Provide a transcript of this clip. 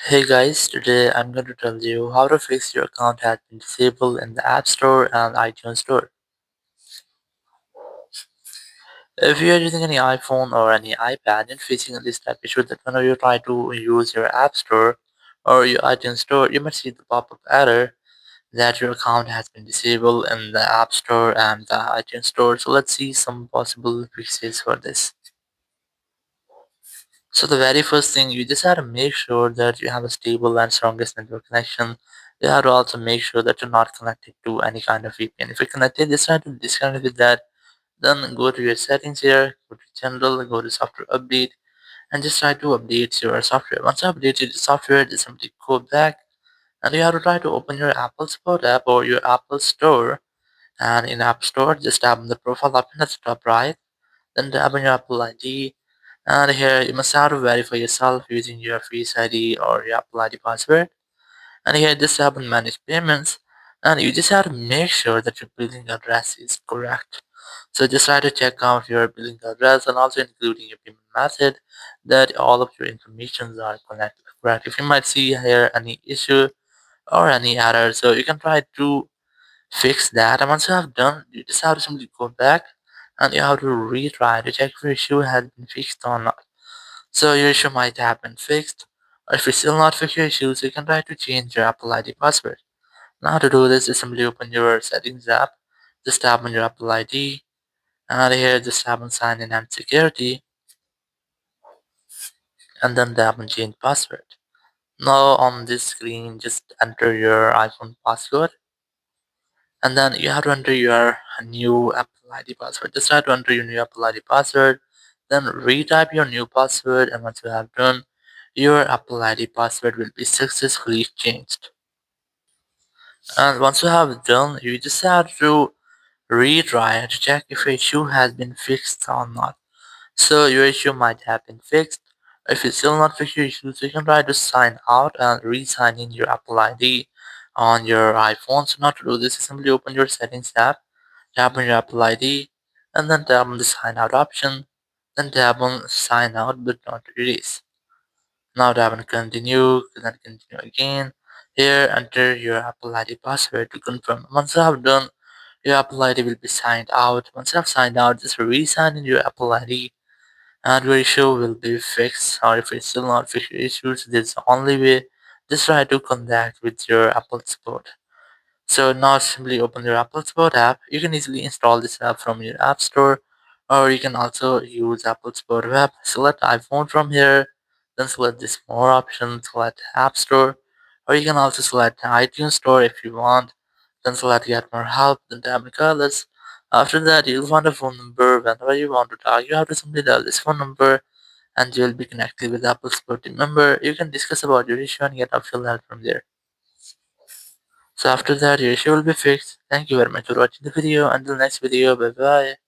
Hey guys, today I'm going to tell you how to fix your account has been disabled in the App Store and iTunes Store. If you are using any iPhone or any iPad and facing this type issue that whenever you try to use your App Store or your iTunes Store, you might see the pop-up error that your account has been disabled in the App Store and the iTunes Store. So let's see some possible fixes for this. So the very first thing, you just have to make sure that you have a stable and strongest network connection. You have to also make sure that you're not connected to any kind of VPN. If you're connected, just try to disconnect with that. Then go to your settings here, go to general, go to software update, and just try to update your software. Once you update your software, just simply go back and you have to try to open your Apple Support app or your Apple Store. And in App Store, just tap on the profile option at the top right, then tap on your Apple ID. And here you must have to verify yourself using your Face ID or your Apple ID password. And here just tap on manage payments. And you just have to make sure that your billing address is correct. So just try to check out your billing address and also including your payment method that all of your informations are connected correct. If you might see here any issue or any error, so you can try to fix that. And once you have done, you just have to simply go back and you have to retry to check if your issue has been fixed or not. So your issue might have been fixed, or if you still not fix your issues, you can try to change your Apple ID password. Now to do this, just simply open your settings app, just tap on your Apple ID, and here just tap on sign in and security, and then tap on change password. Now on this screen, just enter your iPhone passcode, and then you have to enter your new Apple ID password. Just try to enter your new Apple ID password, then retype your new password, and once you have done, your Apple ID password will be successfully changed. And once you have done, you just have to retry to check if your issue has been fixed or not. So your issue might have been fixed. If you still not fix your issue, so you can try to sign out and re-sign in your Apple ID on your iPhone. So not to do this, simply open your settings app, tap on your Apple ID, and then tap on the sign out option. Then tap on sign out but not erase. Now tap on continue, then continue again. Here enter your Apple ID password to confirm. Once you have done, your Apple ID will be signed out. Once you have signed out, just re-sign in your Apple ID and your issue will be fixed. Or if it's still not fixed your issues, this is the only way. Just try to contact with your Apple support. So now simply open your Apple Support app. You can easily install this app from your App Store, or you can also use Apple Support app. Select iPhone from here, then select this more option, select App Store, or you can also select iTunes Store if you want. Then select Get More Help, then tap regardless. After that, you'll find a phone number. Whenever you want to talk, you have to simply dial this phone number, and you'll be connected with Apple Support team member. You can discuss about your issue and get official help from there. So after that, your issue will be fixed. Thank you very much for watching the video. Until next video, bye bye.